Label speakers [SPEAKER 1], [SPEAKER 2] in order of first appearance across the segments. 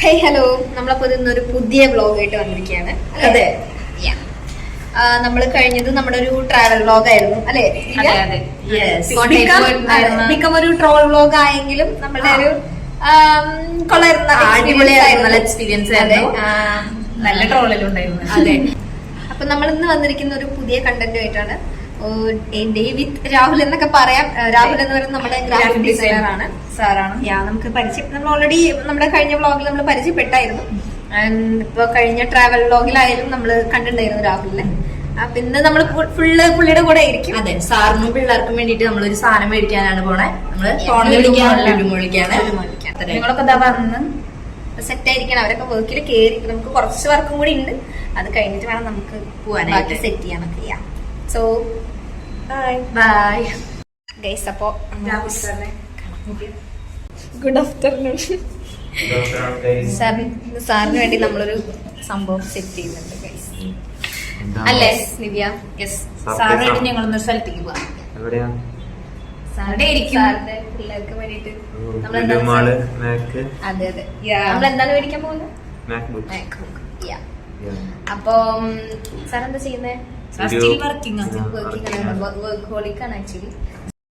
[SPEAKER 1] Hey hello, നമ്മളപ്പോൾ ഇന്നൊരു പുതിയ വ്ളോഗായിട്ട് വന്നിരിക്കുകയാണ്. അതെ, നമ്മൾ കഴിഞ്ഞത് നമ്മുടെ ഒരു ട്രാവൽ വ്ളോഗ് ആയിരുന്നു അല്ലെ? മിക്കം ഒരു ട്രോൾ വ്ളോഗ് ആയെങ്കിലും നമ്മളുടെ ഒരു
[SPEAKER 2] അടിപൊളിയായിരുന്നു, എക്സ്പീരിയൻസ് ആയിരുന്നു. നല്ല ട്രോളെല്ലാം ഉണ്ടായിരുന്നു.
[SPEAKER 1] അതെ, അപ്പൊ നമ്മൾ ഇന്ന് വന്നിരിക്കുന്ന ഒരു പുതിയ കണ്ടന്റുമായിട്ടാണ്. വിത്ത് രാഹുൽ എന്നൊക്കെ പറയാം. രാഹുൽ എന്ന് പറയുന്നത് നമ്മുടെ ഗ്രാഫിക് ഡിസൈനർ ആണ്, സാറാണ്. നമുക്ക് നമ്മൾ ഓൾറെഡി നമ്മുടെ കഴിഞ്ഞ വ്ളോഗിൽ നമ്മൾ പരിചയപ്പെട്ടായിരുന്നു. ഇപ്പൊ കഴിഞ്ഞ ട്രാവൽ വ്ളോഗിലായാലും നമ്മൾ കണ്ടിട്ടുണ്ടായിരുന്നു രാഹുലിനെ. അപ്പൊ ഇന്ന് നമ്മൾ ഫുള്ള് പുള്ളിയുടെ കൂടെ ആയിരിക്കും.
[SPEAKER 2] അതെ, സാറിനും പിള്ളേർക്കും വേണ്ടിട്ട് നമ്മളൊരു സാധനം മേടിക്കാനാണ് പോണേ. നമ്മള് ഫോണിൽ വിളിക്കാണ്.
[SPEAKER 1] നിങ്ങളൊക്കെ എന്താ പറഞ്ഞു സെറ്റ് ആയിരിക്കണം. അവരൊക്കെ വർക്കിൽ കയറി, നമുക്ക് കുറച്ച് വർക്കും കൂടി ഉണ്ട്. അത് കഴിഞ്ഞിട്ട് വേണം നമുക്ക് പോവാനായിട്ട് സെറ്റ് ചെയ്യാനൊക്കെ ചെയ്യാം. So bye guys. അപ്പോ ഗുഡ് ആഫ്റ്റർനൂൺ. സാറിന് വേണ്ടി നമ്മളൊരു സംഭവം സെറ്റ് ചെയ്യുന്നുണ്ട് ഗൈസ്, അല്ലേ നിവ്യ? യെസ്, സാറിന് വേണ്ടി ഞങ്ങളൊന്നൊരു സ്ഥലത്തേക്ക് പോവാം. സാറിന്റെ പിള്ളേർക്ക് വേണ്ടിട്ട് അതെ അതെ നമ്മൾ എന്താണ് മേടിക്കാൻ പോകുന്നത്? അപ്പൊ സാർ എന്താ ചെയ്യുന്നേ? ആക്ച്വലി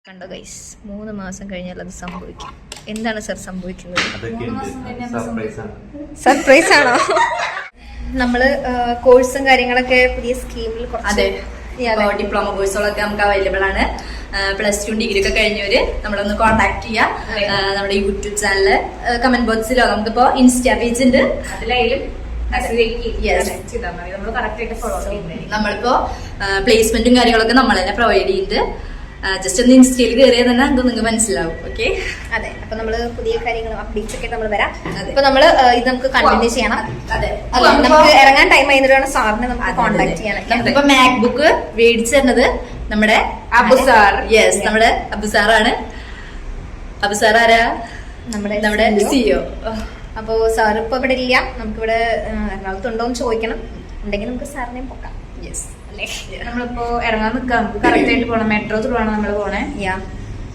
[SPEAKER 1] കണ്ടോ ഗൈസ്, 3 മാസം കഴിഞ്ഞാൽ അത് സംഭവിക്കും. എന്താണ് സാർ സംഭവിക്കുന്നത്? സർപ്രൈസ് ആണോ? നമ്മള് കോഴ്സും കാര്യങ്ങളൊക്കെ പുതിയ സ്കീമിൽ
[SPEAKER 2] ഡിപ്ലോമ കോഴ്സുകളൊക്കെ നമുക്ക് അവൈലബിൾ ആണ്. +2 ഡിഗ്രി ഒക്കെ കഴിഞ്ഞവര് നമ്മളൊന്ന് കോൺടാക്ട് ചെയ്യാം. നമ്മുടെ യൂട്യൂബ് ചാനല്, കമന്റ് ബോക്സിലോ, നമുക്കിപ്പോ ഇൻസ്റ്റാ പേജ് ഉണ്ട്, അതിലായാലും നമ്മളിപ്പോ പ്ലേസ്മെന്റും കാര്യങ്ങളൊക്കെ നമ്മൾ തന്നെ പ്രൊവൈഡ് ചെയ്യുന്നുണ്ട്. ജസ്റ്റ് ഒന്ന് ഇൻസ്റ്റയിൽ കയറിയാൽ തന്നെ നിങ്ങൾക്ക് മനസ്സിലാവും. ഓക്കെ, അതെ.
[SPEAKER 1] അപ്പൊ നമ്മള് പുതിയ കാര്യങ്ങളും അപ്ഡേറ്റ്സ് ഒക്കെ നമ്മൾ വരാം. ഇപ്പൊ നമ്മള് ഇത് നമുക്ക് കണ്ടിന്യൂ ചെയ്യണം.
[SPEAKER 2] അതെ,
[SPEAKER 1] നമുക്ക് ഇറങ്ങാൻ ടൈം ആയതുകൊണ്ടാണ് സാറിനെ നമുക്ക് കോൺടാക്ട് ചെയ്യാൻ.
[SPEAKER 2] നമുക്കിപ്പോ മാക്ബുക്ക് മേടിച്ചു തരുന്നത് നമ്മുടെ അബുസാർ. യെസ്, നമ്മുടെ അബുസാറാണ്. അബുസാർ ആരാ? നമ്മുടെ സിഇഒ.
[SPEAKER 1] അപ്പോ സാർ ഇപ്പൊ ഇവിടെ ഇല്ല, നമുക്കിവിടെ എറണാകുളത്ത് ഉണ്ടോന്ന് ചോദിക്കണം. ഉണ്ടെങ്കിൽ നമുക്ക് സാറിനെയും പൊക്കാം.
[SPEAKER 2] യെസ്, അല്ലേ? നമ്മളിപ്പോ ഇറങ്ങാൻ നിൽക്കാം. നമുക്ക് കറക്റ്റ് ആയിട്ട് പോകണം. മെട്രോ ത്രൂ ആണ് നമ്മൾ പോണേ.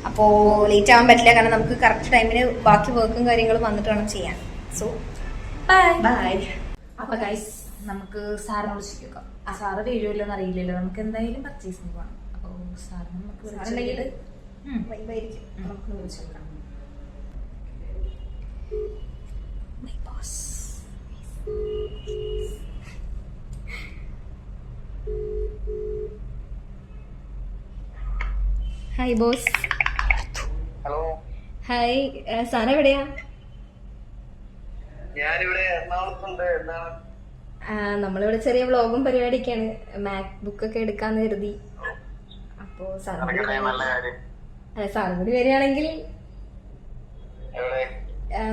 [SPEAKER 1] അപ്പോ ലേറ്റ് ആവാൻ പറ്റില്ല, കാരണം നമുക്ക് കറക്റ്റ് ടൈമിന് ബാക്കി വർക്കും കാര്യങ്ങളും വന്നിട്ട് വേണം ചെയ്യാൻ. So
[SPEAKER 2] by. അപ്പൊ ഗൈസ്, നമുക്ക് സാറിനെ വിളിച്ചിരിക്കാം. സാറ് വരുമല്ലോ എന്ന് അറിയില്ലല്ലോ. നമുക്ക് എന്തായാലും പർച്ചേസിന് പോകണം. അപ്പൊ സാറിന് നമുക്ക്
[SPEAKER 1] നമുക്ക് വിളിച്ചെടുക്കാം. My boss. Hi boss.
[SPEAKER 3] Hello.
[SPEAKER 1] Hi, sir എവിടെയാ?
[SPEAKER 3] ഞാനിവിടെ എറണാകുളത്തുണ്ട്.
[SPEAKER 1] നമ്മളിവിടെ ചെറിയ വ്ളോഗും പരിപാടിയൊക്കെയാണ്. മാക് ബുക്ക് ഒക്കെ എടുക്കാന്ന് കരുതി. അപ്പോ സാറും കൂടി വരികയാണെങ്കിൽ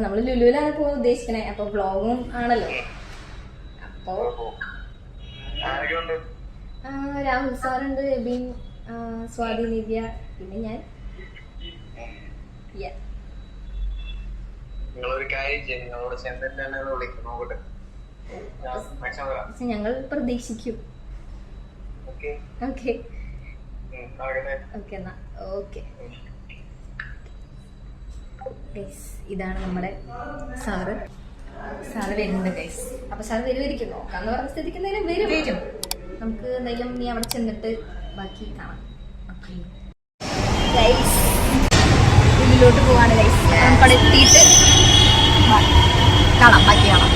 [SPEAKER 1] നമ്മള് ലുലുവിലാണ് പോകാൻ ഉദ്ദേശിക്കണേ. അപ്പൊ വ്ളോഗും ആണല്ലോ. അപ്പൊ രാഹുൽ സാറുണ്ട്, എബിൻ, സ്വാതി, നിവ്യ, പിന്നെ ഞാൻ. ഞങ്ങൾ പ്രതീക്ഷിക്കും. ഓക്കെ ഓക്കെ എന്നാ ഓക്കെ. ഇതാണ് നമ്മുടെ സാറ്. സാറ് വരുന്നുണ്ട് ഗൈസ്. അപ്പൊ സാറ് വരുമായിരിക്കും. നോക്കാന്ന് പറഞ്ഞ സ്ഥിതിക്ക് എന്തായാലും വരും. നമുക്ക് എന്തായാലും നീ അവിടെ ചെന്നിട്ട് ബാക്കി കാണാം. ഗൈസ്, ഉള്ളിലോട്ട് പോവാണ് ഗൈസ്. അവിടെ എത്തിയിട്ട് കാണാം, ബാക്കി കാണാം.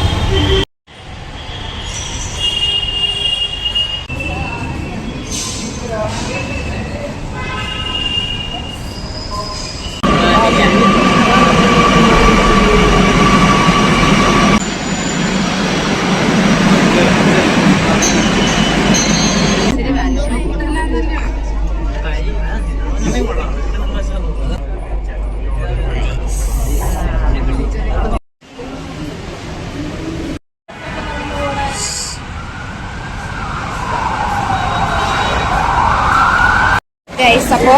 [SPEAKER 1] അപ്പോ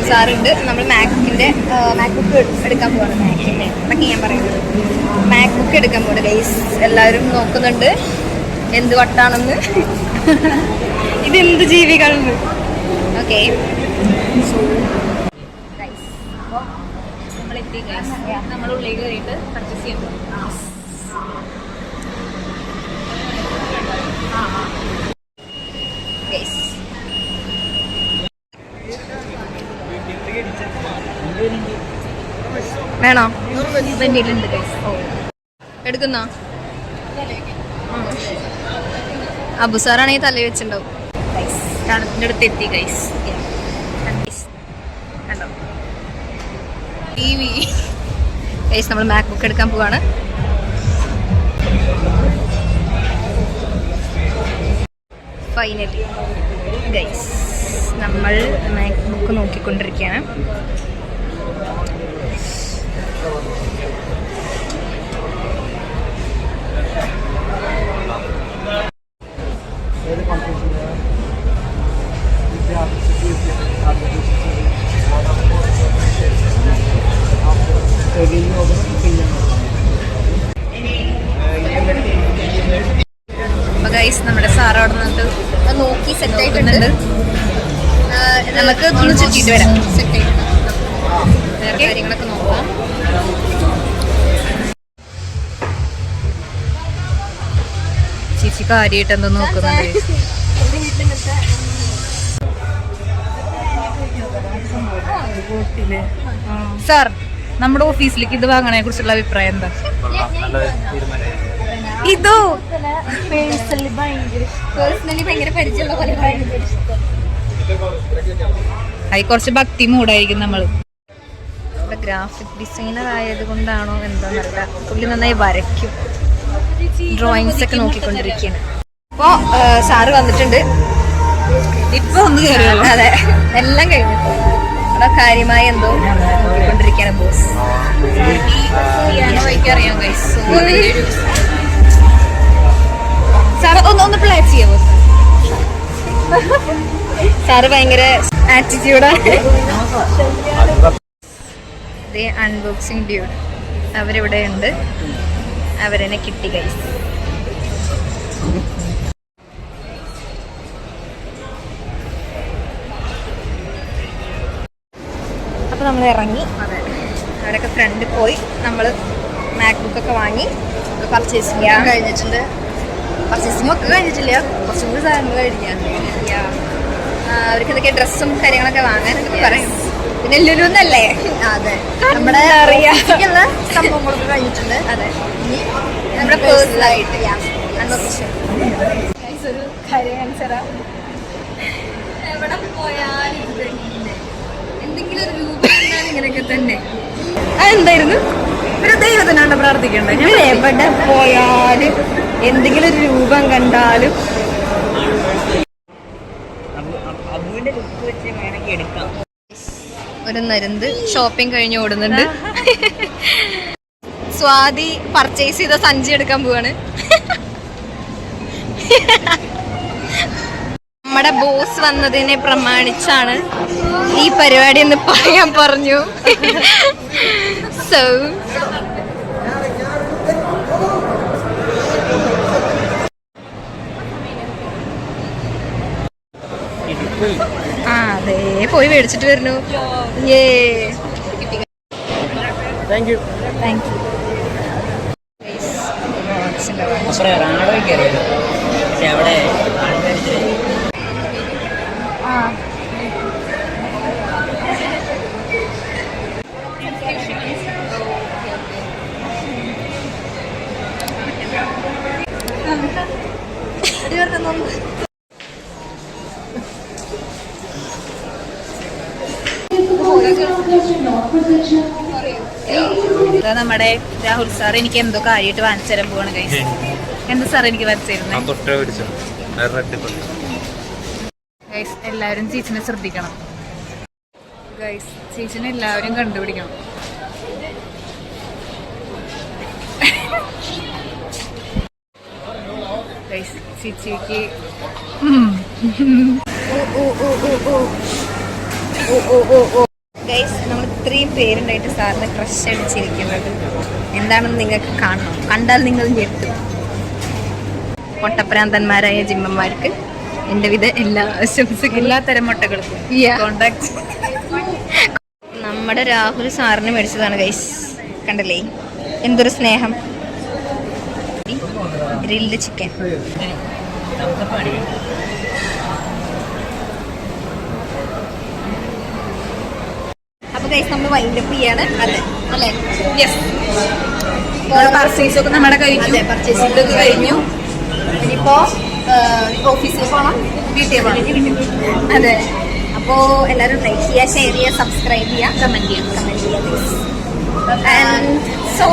[SPEAKER 1] സാറുണ്ട്. നമ്മൾ മാക്ബുക്ക് എടുക്കാൻ പോവാണ്. അതൊക്കെ ഞാൻ പറയുന്നത് മാക്ബുക്ക് എടുക്കാൻ പോവാണ് ഗൈസ്. എല്ലാവരും നോക്കുന്നുണ്ട് എന്ത് വട്ടാണെന്ന്, ഇതെന്ത് ജീവികളെന്ന്. ഓക്കെ, സോ ഗൈസ്, അപ്പോൾ
[SPEAKER 2] എത്തി നമ്മൾ ഉള്ളിൽ കയറിയിട്ട് പർച്ചേസ് ചെയ്യുമ്പോൾ
[SPEAKER 1] വേണോ?
[SPEAKER 2] വെണ്ടിയിലുണ്ട് ഗൈസ്.
[SPEAKER 1] എടുക്കുന്നോ? അബുസാറാണെങ്കിൽ തല വെച്ചിട്ടുണ്ടാവും.
[SPEAKER 2] തണുപ്പിൻ്റെ അടുത്ത് എത്തി ഗൈസ്.
[SPEAKER 1] കണ്ടോ TV ഗൈസ്, നമ്മൾ മാക് ബുക്ക് എടുക്കാൻ പോവാണ്. ഫൈനലി ഗൈസ് നമ്മൾ മാക് ബുക്ക് നോക്കിക്കൊണ്ടിരിക്കുകയാണ്. അപ്പൊ ഗൈസ് നമ്മുടെ സാറ് അവിടെ നിന്നിട്ട് നോക്കി സെറ്റ് ആയിട്ടുണ്ട്. നമുക്ക് ഒന്ന് ചുറ്റിട്ട് വരാം. സെറ്റ് ആയിട്ട് വേറെ കാര്യങ്ങളൊക്കെ നോക്കാം. ചേച്ചി കാര്യമായിട്ട് എന്തോ നോക്കുന്നുണ്ട്.
[SPEAKER 2] സാർ, നമ്മുടെ ഓഫീസിലേക്ക് ഇത് വാങ്ങണതിനെ കുറിച്ചുള്ള അഭിപ്രായം എന്താ?
[SPEAKER 1] ഇതോ പേഴ്സണലി ഭയങ്കര പരിചയമുള്ള പോലെ.
[SPEAKER 2] അത് കുറച്ച് ഭക്തി മൂടായിരിക്കും നമ്മള്.
[SPEAKER 1] ഗ്രാഫിക് ഡിസൈനർ ആയത് കൊണ്ടാണോ എന്താന്നറിയില്ല, പുള്ളി നന്നായി വരയ്ക്കും. ഡ്രോയിങ്സ് ഒക്കെ നോക്കിക്കൊണ്ടിരിക്കുകയാണ്. അപ്പോ സാറ് വന്നിട്ടുണ്ട്.
[SPEAKER 2] ഇപ്പൊ ഒന്ന് കയറിയല്ലോ.
[SPEAKER 1] അതെ, എല്ലാം കഴിഞ്ഞു. അവിടെ കാര്യമായി എന്തോ നോക്കിക്കൊണ്ടിരിക്കുകയാണ് ബോസ്.
[SPEAKER 2] അറിയാം ഗൈസ്.
[SPEAKER 1] സാറ് ഒന്ന് പ്ലേ ചെയ്യാമോ? സാറ് ഭയങ്കര ആറ്റിറ്റ്യൂഡാണ്. അൺബോക്സിംഗ് ഡ്യൂഡ് അവരിവിടെ ഉണ്ട്. അവരെന്നെ കിട്ടി ഗൈസ്. അപ്പോൾ നമ്മൾ ഇറങ്ങി. അവരൊക്കെ ഫ്രണ്ടിൽ പോയി. നമ്മൾ മാക് ബുക്കൊക്കെ വാങ്ങി പർച്ചേസ് ചെയ്യാൻ കഴിഞ്ഞിട്ടുണ്ട്. പർച്ചേസിംഗ് ഒക്കെ കഴിഞ്ഞിട്ടില്ല, കുറച്ചും കൂടി സാധനങ്ങൾ കഴിക്കാനുണ്ട്. അവർക്ക് എന്തൊക്കെ ഡ്രസ്സും കാര്യങ്ങളൊക്കെ വാങ്ങാനൊക്കെ പറയും. പിന്നെ ലുലുന്നല്ലേ? അതെ, നമ്മുടെ അറിയാനുള്ള സംഭവങ്ങളൊക്കെ കഴിഞ്ഞിട്ടുണ്ട്. അതെ, ഇനി നമ്മുടെ പേഴ്സണലായിട്ട് ഒരു കാര്യം ആൻസറാ. എവിടെ പോയാലും ഇത് തന്നെ, എന്തെങ്കിലും ഒരു രൂപം ഇങ്ങനെയൊക്കെ തന്നെ. അതെന്തായിരുന്നു?
[SPEAKER 2] ഒരു ദൈവത്തിനാണ് പ്രാർത്ഥിക്കേണ്ടത്.
[SPEAKER 1] ഞാൻ എവിടെ പോയാലും എന്തെങ്കിലും ഒരു രൂപം കണ്ടാലും ഒരു നരുന്ത് ഷോപ്പിംഗ് കഴിഞ്ഞ് ഓടുന്നുണ്ട്. സ്വാതി പർച്ചേസ് ചെയ്ത സഞ്ചി എടുക്കാൻ പോവാണ്. നമ്മുടെ ബോസ് വന്നതിനെ പ്രമാണിച്ചാണ് ഈ പരിപാടി എന്ന് പറയാൻ പറഞ്ഞു. സോ അതെ, പോയി മേടിച്ചിട്ട് വരുന്നു.
[SPEAKER 3] Thank you.
[SPEAKER 2] നമ്മുടെ രാഹുൽ സാർ എനിക്ക് എന്തോ കാര്യമായിട്ട് വാങ്ങിച്ചു തരാൻ പോവാണ് ഗൈസ്. എന്താ സാർ എനിക്ക് വാങ്ങിച്ചു തരുന്നത്? ഗൈസ്, എല്ലാവരും ചേച്ചിനെ ശ്രദ്ധിക്കണം. ഗൈസ്, ചേച്ചിനെ എല്ലാവരും കണ്ടുപിടിക്കണം. ഗൈസ്, ചേച്ചിക്ക്
[SPEAKER 1] ഗൈസ്, നമ്മൾ ഇത്രയും പേരുണ്ടായിട്ട് സാറിന് ക്രഷ് അടിച്ചിരിക്കുന്നത് എന്താണെന്ന് നിങ്ങൾക്ക് കാണണം. കണ്ടാൽ നിങ്ങൾ ഞെട്ടും. പൊട്ടപ്രാന്തന്മാരായ ജിമ്മന്മാർക്ക് എൻ്റെ വിധ എല്ലാ ആശംസകളും.
[SPEAKER 2] എല്ലാത്തരം മുട്ടകൾക്കും കോണ്ടാക്ട്.
[SPEAKER 1] നമ്മുടെ രാഹുൽ സാറിന് മേടിച്ചതാണ് ഗൈസ്. കണ്ടല്ലേ എന്തൊരു സ്നേഹം. Grilled chicken. അപ്പൊ ഗൈസ് നമ്മൾ വൈൻഡപ്പ് ചെയ്യാണ്. അതെ അല്ലേ?
[SPEAKER 2] യെസ്. പർച്ചേസ് ഒക്കെ നമ്മുടെ കഴിഞ്ഞു. പർച്ചേസിംഗ് ഒക്കെ കഴിഞ്ഞു.
[SPEAKER 1] ഇനിയിപ്പോ ഓഫീസിൽ പോകണം, വീട്ടിൽ പോകണം. അതെ. അപ്പോ എല്ലാവരും ലൈക്ക് ചെയ്യുക, ഷെയർ ചെയ്യുക, സബ്സ്ക്രൈബ് ചെയ്യുക, കമന്റ് ചെയ്യുക. And so